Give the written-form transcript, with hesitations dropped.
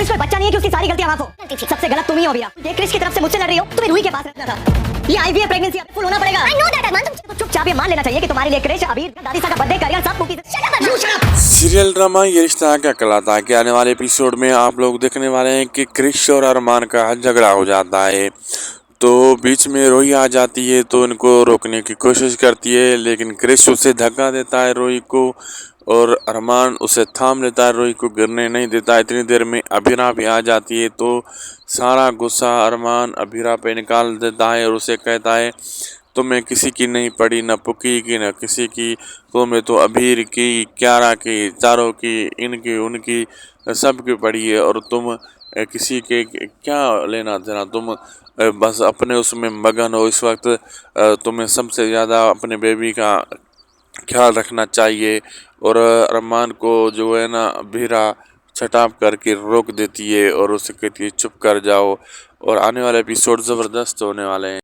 क्रिश कोई बच्चा नहीं है कि उसकी सारी गलतियां माफ हो। सबसे गलत तुम ही हो भैया। ये क्रिश की तरफ से मुझसे लड़ रही हो, तुम्हें रूही के पास रहना था। ये आईवीएफ प्रेगनेंसी फुल होना पड़ेगा। I know that अरमान, तुम चुपचाप ये मान लेना चाहिए कि तुम्हारे लिए क्रिश, अबीर, दादी सा का बर्थडे, करियर सब कुकी। सीरियल ड्रामा ये रिश्ता क्या कहलाता है कि आने वाले एपिसोड में आप लोग देखने वाले हैं कि क्रिश और अरमान का झगड़ा हो जाता है। तो बीच में रूही आ जाती है तो इनको रोकने की कोशिश करती है, लेकिन क्रिश उसे धक्का देता है रूही को, और अरमान उसे थाम लेता है, रूही को गिरने नहीं देता। इतनी देर में अबीरा भी आ जाती है तो सारा गुस्सा अरमान अबीरा पे निकाल देता है और उसे कहता है तुम्हें किसी की नहीं पड़ी, न पुकी की न किसी की, तुम्हें तो अबीर की, क्यारा की, चारों की, इनकी उनकी सबकी पड़ी है, और तुम किसी के क्या लेना देना, तुम बस अपने उसमें मगन हो इस वक्त। तुम्हें सबसे ज़्यादा अपने बेबी का ख्याल रखना चाहिए। और अरमान को जो है ना अबीरा छटाप करके रोक देती है और उसे कहती है चुप कर जाओ। और आने वाले एपिसोड ज़बरदस्त होने वाले हैं।